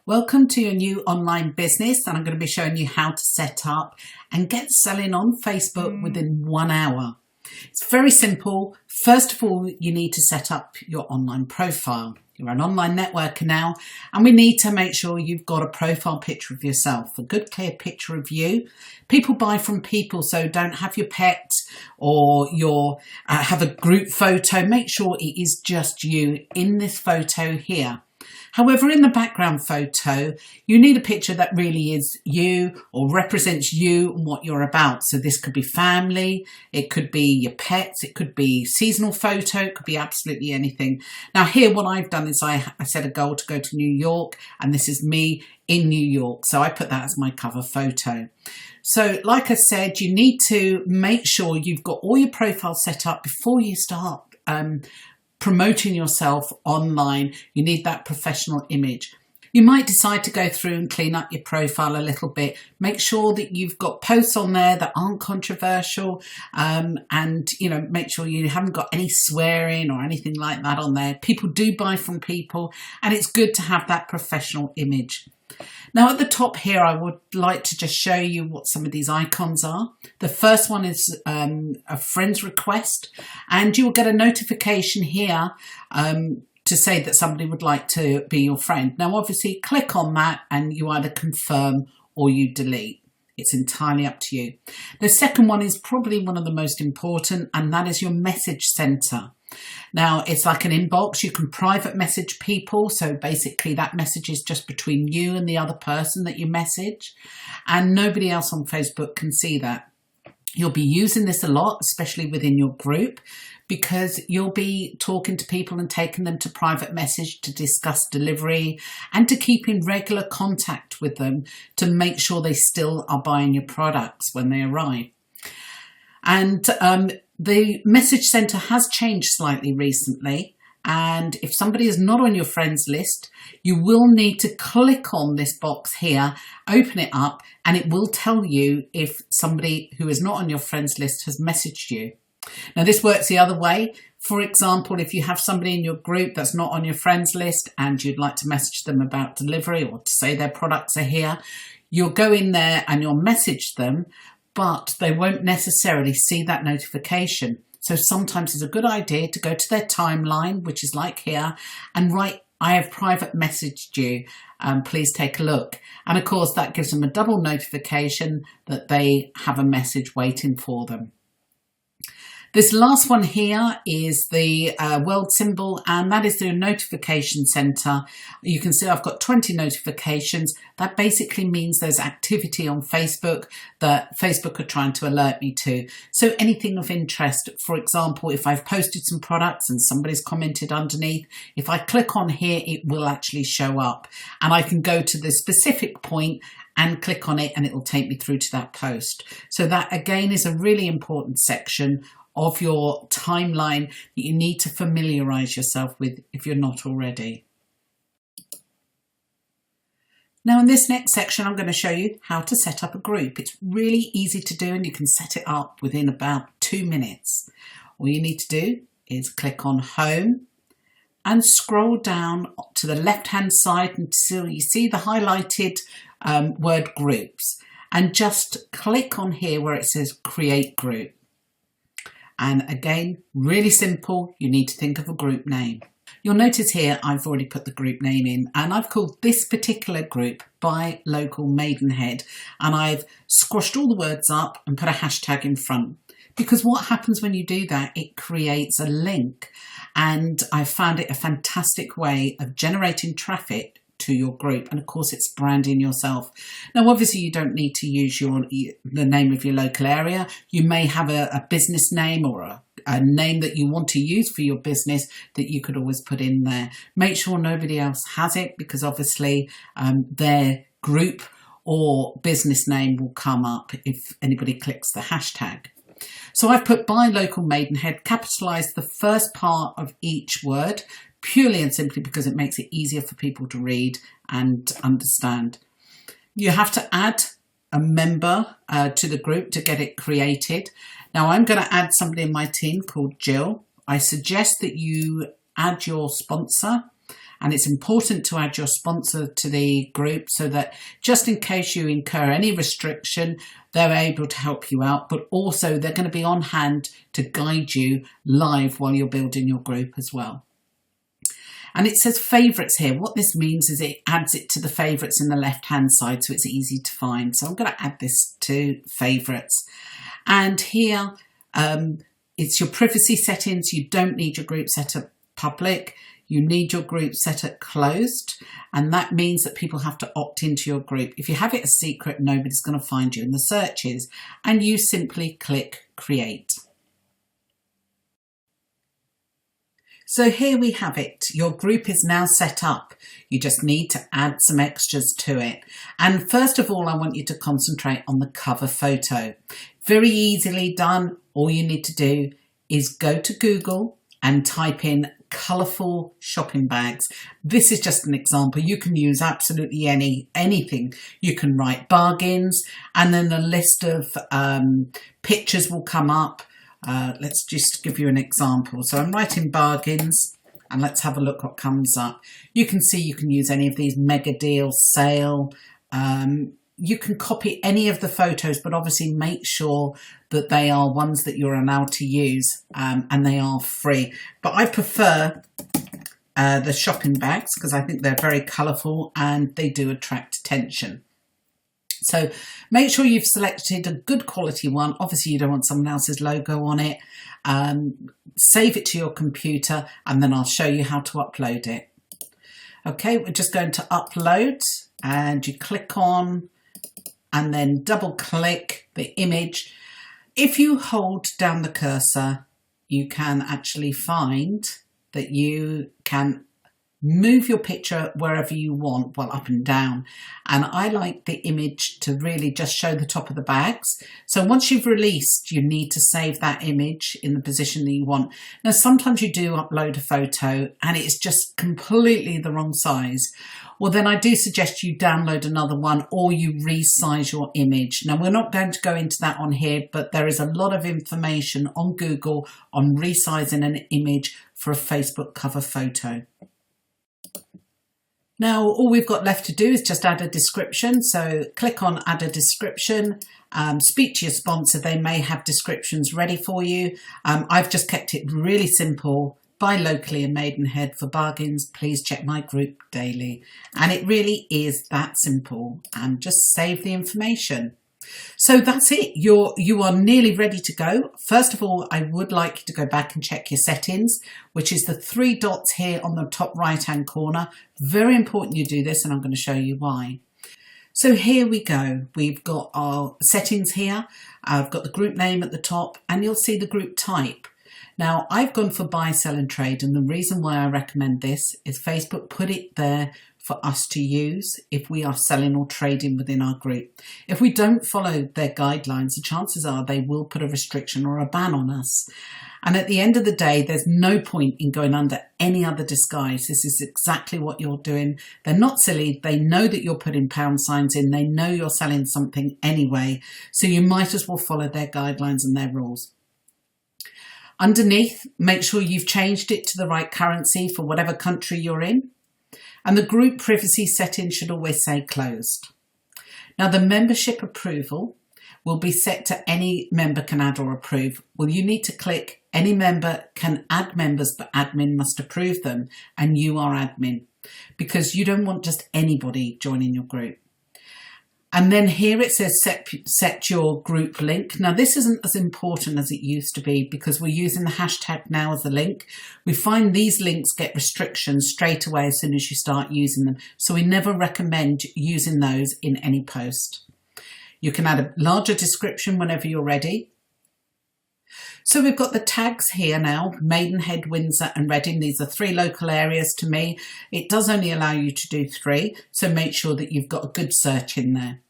Welcome to your new online business, and I'm going to be showing you how to set up and get selling on Facebook within 1 hour. It's very simple. First of all, you need to set up your online profile. You're an online networker now, and we need to make sure you've got a profile picture of yourself, a good clear picture of you. People buy from people, so don't have your pet or have a group photo. Make sure it is just you in this photo here. However, in the background photo, you need a picture that really is you or represents you and what you're about. So this could be family, it could be your pets, it could be seasonal photo, it could be absolutely anything. Now here, what I've done is I set a goal to go to New York, and this is me in New York. So I put that as my cover photo. So like I said, you need to make sure you've got all your profiles set up before you start promoting yourself online. You need that professional image. You might decide to go through and clean up your profile a little bit. Make sure that you've got posts on there that aren't controversial, and make sure you haven't got any swearing or anything like that on there. People do buy from people, and it's good to have that professional image. Now at the top here, I would like to just show you what some of these icons are. The first one is a friend's request, and you will get a notification here to say that somebody would like to be your friend. Now obviously click on that and you either confirm or you delete. It's entirely up to you. The second one is probably one of the most important, and that is your message center. Now it's like an inbox. You can private message people. So basically that message is just between you and the other person that you message, and nobody else on Facebook can see that. You'll be using this a lot, especially within your group, because you'll be talking to people and taking them to private message to discuss delivery and to keep in regular contact with them to make sure they still are buying your products when they arrive. And the message center has changed slightly recently. And if somebody is not on your friends list, you will need to click on this box here, open it up, and it will tell you if somebody who is not on your friends list has messaged you. Now this works the other way. For example, if you have somebody in your group that's not on your friends list and you'd like to message them about delivery or to say their products are here, you'll go in there and you'll message them, but they won't necessarily see that notification. So sometimes it's a good idea to go to their timeline, which is like here, and write, I have private messaged you, please take a look. And of course that gives them a double notification that they have a message waiting for them. This last one here is the world symbol, and that is the notification center. You can see I've got 20 notifications. That basically means there's activity on Facebook that Facebook are trying to alert me to. So anything of interest, for example, if I've posted some products and somebody's commented underneath, if I click on here, it will actually show up, and I can go to the specific point and click on it and it will take me through to that post. So that again is a really important section of your timeline that you need to familiarize yourself with if you're not already. Now in this next section, I'm going to show you how to set up a group. It's really easy to do and you can set it up within about 2 minutes. All you need to do is click on Home and scroll down to the left hand side until you see the highlighted word groups, and just click on here where it says Create Group. And again, really simple, you need to think of a group name. You'll notice here I've already put the group name in, and I've called this particular group Buy Local Maidenhead, and I've squashed all the words up and put a hashtag in front, because what happens when you do that, it creates a link, and I found it a fantastic way of generating traffic to your group, and of course it's branding yourself. Now obviously you don't need to use the name of your local area. You may have a business name or a name that you want to use for your business that you could always put in there. Make sure nobody else has it, because obviously their group or business name will come up if anybody clicks the hashtag. So I've put Buy Local Maidenhead, capitalised the first part of each word, purely and simply because it makes it easier for people to read and understand. You have to add a member to the group to get it created. Now I'm going to add somebody in my team called Jill. I suggest that you add your sponsor And it's important to add your sponsor to the group so that just in case you incur any restriction, they're able to help you out, but also they're going to be on hand to guide you live while you're building your group as well. And it says favourites here. What this means is it adds it to the favourites in the left-hand side so it's easy to find. So I'm going to add this to favourites. And here it's your privacy settings. You don't need your group set up public. You need your group set up closed. And that means that people have to opt into your group. If you have it as secret, nobody's going to find you in the searches. And you simply click create. So here we have it. Your group is now set up. You just need to add some extras to it. And first of all, I want you to concentrate on the cover photo. Very easily done. All you need to do is go to Google and type in colourful shopping bags. This is just an example. You can use absolutely anything. You can write bargains and then a list of pictures will come up. Let's just give you an example. So I'm writing bargains and let's have a look what comes up. You can see you can use any of these mega deal, sale. You can copy any of the photos, but obviously make sure that they are ones that you're allowed to use and they are free. But I prefer the shopping bags because I think they're very colourful and they do attract attention. So make sure you've selected a good quality one. Obviously you don't want someone else's logo on it. Save it to your computer and then I'll show you how to upload it. Okay, we're just going to upload and you click on and then double click the image. If you hold down the cursor, you can actually find that you can move your picture wherever you want, well, up and down. And I like the image to really just show the top of the bags. So once you've released, you need to save that image in the position that you want. Now, sometimes you do upload a photo and it's just completely the wrong size. Well, then I do suggest you download another one or you resize your image. Now, we're not going to go into that on here, but there is a lot of information on Google on resizing an image for a Facebook cover photo. Now, all we've got left to do is just add a description. So click on add a description, speak to your sponsor. They may have descriptions ready for you. I've just kept it really simple. Buy locally in Maidenhead for bargains. Please check my group daily. And it really is that simple. And just save the information. So that's it. You are nearly ready to go. First of all, I would like you to go back and check your settings, which is the 3 dots here on the top right-hand corner. Very important you do this, and I'm going to show you why. So here we go. We've got our settings here. I've got the group name at the top, and you'll see the group type. Now, I've gone for buy, sell and trade, and the reason why I recommend this is Facebook put it there for us to use if we are selling or trading within our group. If we don't follow their guidelines, the chances are they will put a restriction or a ban on us. And at the end of the day, there's no point in going under any other disguise. This is exactly what you're doing. They're not silly. They know that you're putting pound signs in. They know you're selling something anyway. So you might as well follow their guidelines and their rules. Underneath, make sure you've changed it to the right currency for whatever country you're in. And the group privacy settings should always say closed. Now the membership approval will be set to any member can add or approve. Well, you need to click any member can add members, but admin must approve them. And you are admin because you don't want just anybody joining your group. And then here it says set your group link. Now this isn't as important as it used to be because we're using the hashtag now as the link. We find these links get restrictions straight away as soon as you start using them. So we never recommend using those in any post. You can add a larger description whenever you're ready. So we've got the tags here now, Maidenhead, Windsor and Reading. These are 3 local areas to me. It does only allow you to do 3, so make sure that you've got a good search in there.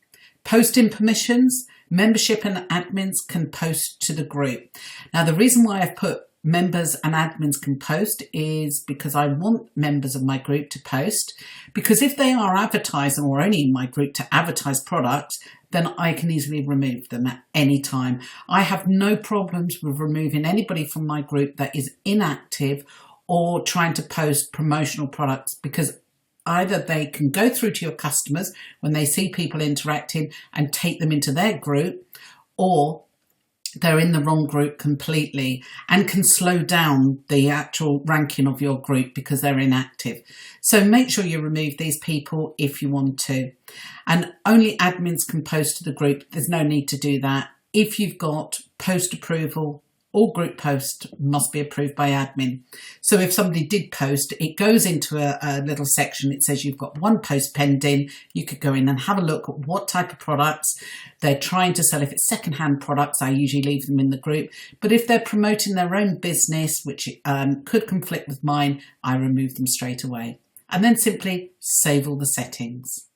Posting permissions, membership and admins can post to the group. Now the reason why I've put members and admins can post is because I want members of my group to post, because if they are advertising or only in my group to advertise products, then I can easily remove them at any time. I have no problems with removing anybody from my group that is inactive or trying to post promotional products, because either they can go through to your customers when they see people interacting and take them into their group, or they're in the wrong group completely and can slow down the actual ranking of your group because they're inactive. So make sure you remove these people if you want to. And only admins can post to the group. There's no need to do that. If you've got post approval, all group posts must be approved by admin. So if somebody did post, it goes into a little section. It says you've got one post pending. You could go in and have a look at what type of products they're trying to sell. If it's secondhand products, I usually leave them in the group. But if they're promoting their own business, which could conflict with mine, I remove them straight away. And then simply save all the settings.